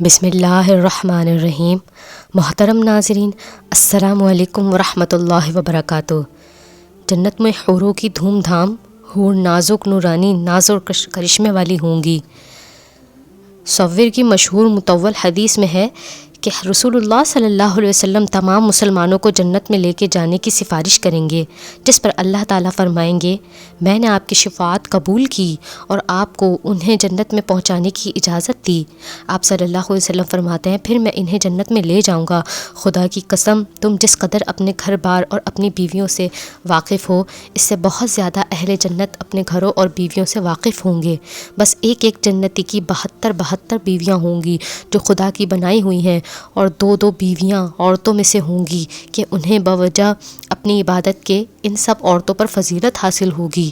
بسم اللہ الرحمن الرحیم۔ محترم ناظرین، السلام علیکم ورحمۃ اللہ وبرکاتہ۔ جنت میں حوروں کی دھوم دھام، حور نازک نورانی ناز اور کرشمے والی ہوں گی۔ صور کی مشہور مطول حدیث میں ہے کہ رسول اللہ صلی اللہ علیہ وسلم تمام مسلمانوں کو جنت میں لے کے جانے کی سفارش کریں گے، جس پر اللہ تعالیٰ فرمائیں گے میں نے آپ کی شفاعت قبول کی اور آپ کو انہیں جنت میں پہنچانے کی اجازت دی۔ آپ صلی اللہ علیہ وسلم فرماتے ہیں پھر میں انہیں جنت میں لے جاؤں گا۔ خدا کی قسم، تم جس قدر اپنے گھر بار اور اپنی بیویوں سے واقف ہو، اس سے بہت زیادہ اہل جنت اپنے گھروں اور بیویوں سے واقف ہوں گے۔ بس ایک ایک جنتی کی 72 بیویاں ہوں گی جو خدا کی بنائی ہوئی ہیں، اور 2 بیویاں عورتوں میں سے ہوں گی کہ انہیں بوجہ اپنی عبادت کے ان سب عورتوں پر فضیلت حاصل ہوگی۔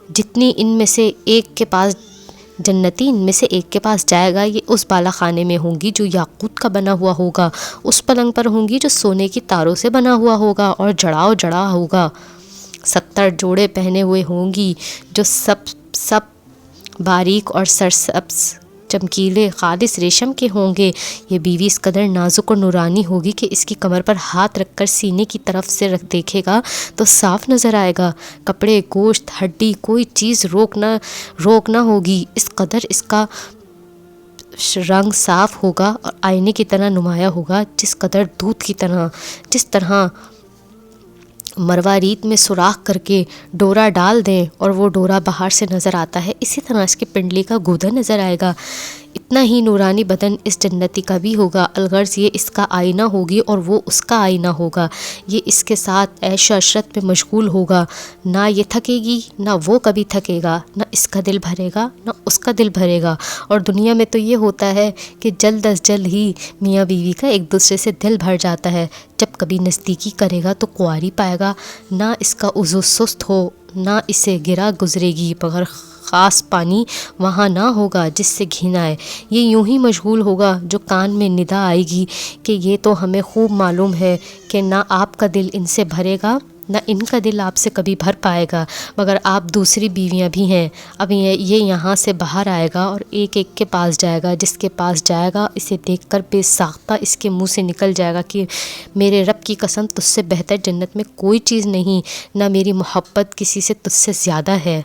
جتنی ان میں سے ایک کے پاس جنتی ان میں سے ایک کے پاس جائے گا، یہ اس بالا خانے میں ہوں گی جو یاقوت کا بنا ہوا ہوگا، اس پلنگ پر ہوں گی جو سونے کی تاروں سے بنا ہوا ہوگا اور جڑا ہوگا۔ 70 جوڑے پہنے ہوئے ہوں گی جو سب باریک اور سرسبز چمکیلے خالص ریشم کے ہوں گے۔ یہ بیوی اس قدر نازک اور نورانی ہوگی کہ اس کی کمر پر ہاتھ رکھ کر سینے کی طرف سے دیکھے گا تو صاف نظر آئے گا۔ کپڑے، گوشت، ہڈی، کوئی چیز روک نہ ہوگی، اس قدر اس کا رنگ صاف ہوگا اور آئینے کی طرح نمایاں ہوگا، جس قدر دودھ کی طرح۔ جس طرح مروارید میں سوراخ کر کے ڈورا ڈال دیں اور وہ ڈورا باہر سے نظر آتا ہے، اسی طرح اس کی پنڈلی کا گودھا نظر آئے گا۔ اتنا ہی نورانی بدن اس جنتی کا بھی ہوگا، الغرض یہ اس کا آئینہ ہوگی اور وہ اس کا آئینہ ہوگا۔ یہ اس کے ساتھ عیش و عشرت میں مشغول ہوگا، نہ یہ تھکے گی نہ وہ کبھی تھکے گا، نہ اس کا دل بھرے گا نہ اس کا دل بھرے گا۔ اور دنیا میں تو یہ ہوتا ہے کہ جلد از جلد ہی میاں بیوی کا ایک دوسرے سے دل بھر جاتا ہے۔ جب کبھی نزدیکی کرے گا تو کنواری پائے گا، نہ اس کا عضو سست ہو نہ اسے گرا گزرے گی، مگر خاص پانی وہاں نہ ہوگا جس سے گھن آئے۔ یہ یوں ہی مشغول ہوگا جو کان میں ندا آئے گی کہ یہ تو ہمیں خوب معلوم ہے کہ نہ آپ کا دل ان سے بھرے گا نہ ان کا دل آپ سے کبھی بھر پائے گا، مگر آپ دوسری بیویاں بھی ہیں۔ اب یہ یہاں سے باہر آئے گا اور ایک ایک کے پاس جائے گا، جس کے پاس جائے گا اسے دیکھ کر بے ساختہ اس کے منہ سے نکل جائے گا کہ میرے رب کی قسم تجھ سے بہتر جنت میں کوئی چیز نہیں، نہ میری محبت کسی سے تجھ سے زیادہ ہے۔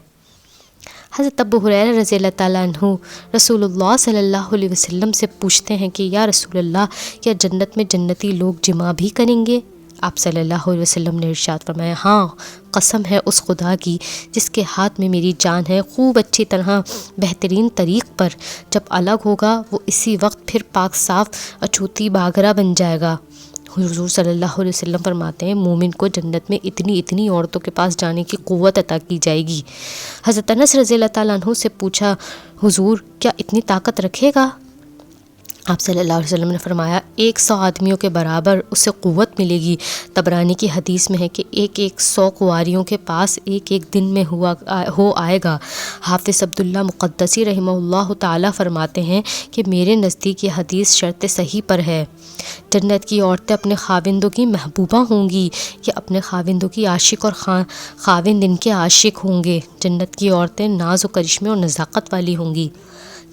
حضرت ابو ہریرہ رضی اللہ تعالیٰ عنہ رسول اللہ صلی اللہ علیہ وسلم سے پوچھتے ہیں کہ یا رسول اللہ، کیا جنت میں جنتی لوگ جماع بھی کریں گے؟ آپ صلی اللہ علیہ وسلم نے ارشاد فرمایا ہاں، قسم ہے اس خدا کی جس کے ہاتھ میں میری جان ہے، خوب اچھی طرح بہترین طریق پر۔ جب الگ ہوگا وہ اسی وقت پھر پاک صاف اچھوتی باگرا بن جائے گا۔ حضور صلی اللہ علیہ وسلم فرماتے ہیں مومن کو جنت میں اتنی عورتوں کے پاس جانے کی قوت عطا کی جائے گی۔ حضرت انس رضی اللہ تعالیٰ عنہ سے پوچھا حضور کیا اتنی طاقت رکھے گا؟ آپ صلی اللہ علیہ وسلم نے فرمایا 100 آدمیوں کے برابر اسے قوت ملے گی۔ طبرانی کی حدیث میں ہے کہ 100 کنواریوں کے پاس ایک دن میں ہو آئے گا۔ حافظ عبداللہ مقدسی رحمہ اللہ تعالیٰ فرماتے ہیں کہ میرے نزدیک یہ حدیث شرط صحیح پر ہے۔ جنت کی عورتیں اپنے خاوندوں کی محبوبہ ہوں گی، یا اپنے خاوندوں کی عاشق اور خاوند ان کے عاشق ہوں گے۔ جنت کی عورتیں ناز و کرشمے اور نزاکت والی ہوں گی۔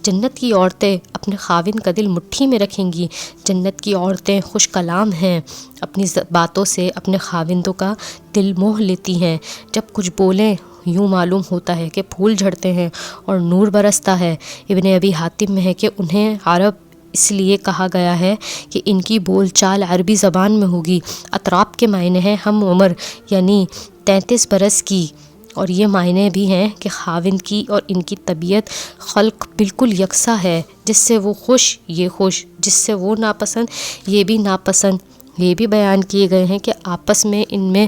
جنت کی عورتیں اپنے خاوند کا دل مٹھی میں رکھیں گی۔ جنت کی عورتیں خوش کلام ہیں، اپنی باتوں سے اپنے خاوندوں کا دل موہ لیتی ہیں۔ جب کچھ بولیں یوں معلوم ہوتا ہے کہ پھول جھڑتے ہیں اور نور برستا ہے۔ ابن ابی حاتم میں ہے کہ انہیں عرب اس لیے کہا گیا ہے کہ ان کی بول چال عربی زبان میں ہوگی۔ اطراب کے معنی ہیں ہم عمر، یعنی 33 برس کی، اور یہ معنی بھی ہیں کہ خاوند کی اور ان کی طبیعت خلق بالکل یکساں ہے، جس سے وہ خوش یہ خوش، جس سے وہ ناپسند یہ بھی ناپسند۔ یہ بھی بیان کیے گئے ہیں کہ آپس میں ان میں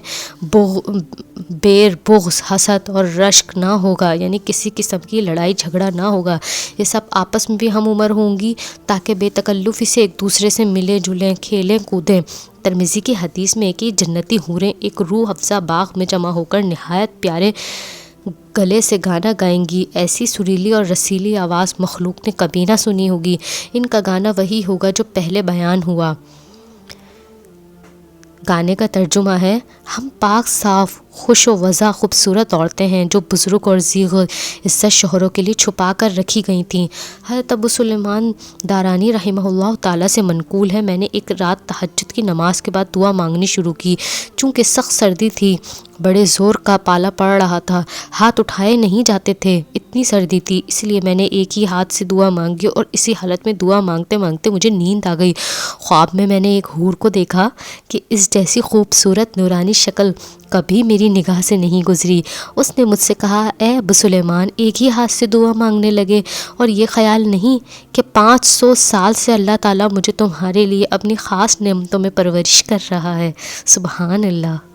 بیر، بغض، حسد اور رشک نہ ہوگا، یعنی کسی قسم کی لڑائی جھگڑا نہ ہوگا۔ یہ سب آپس میں بھی ہم عمر ہوں گی تاکہ بے تکلفی سے ایک دوسرے سے ملیں جلیں، کھیلیں کودیں۔ ترمذی کی حدیث میں کہ جنتی حوریں ایک روح افزا باغ میں جمع ہو کر نہایت پیارے گلے سے گانا گائیں گی، ایسی سریلی اور رسیلی آواز مخلوق نے کبھی نہ سنی ہوگی۔ ان کا گانا وہی ہوگا جو پہلے بیان ہوا۔ گانے کا ترجمہ ہے ہم پاک صاف خوش و وضع خوبصورت عورتیں ہیں جو بزرگ اور ذیغ عزت شوہروں کے لیے چھپا کر رکھی گئی تھیں۔ حضرت ابو سلیمان دارانی رحمہ اللہ تعالیٰ سے منقول ہے، میں نے ایک رات تہجد کی نماز کے بعد دعا مانگنی شروع کی۔ چونکہ سخت سردی تھی، بڑے زور کا پالا پڑ رہا تھا، ہاتھ اٹھائے نہیں جاتے تھے، اتنی سردی تھی، اس لیے میں نے ایک ہی ہاتھ سے دعا مانگی اور اسی حالت میں دعا مانگتے مانگتے مجھے نیند آ گئی۔ خواب میں نے ایک حور کو دیکھا کہ اس جیسی خوبصورت نورانی شکل کبھی میری نگاہ سے نہیں گزری۔ اس نے مجھ سے کہا، اے ابو سلیمان، ایک ہی ہاتھ سے دعا مانگنے لگے اور یہ خیال نہیں کہ 500 سال سے اللہ تعالیٰ مجھے تمہارے لیے اپنی خاص نعمتوں میں پرورش کر رہا ہے۔ سبحان اللہ۔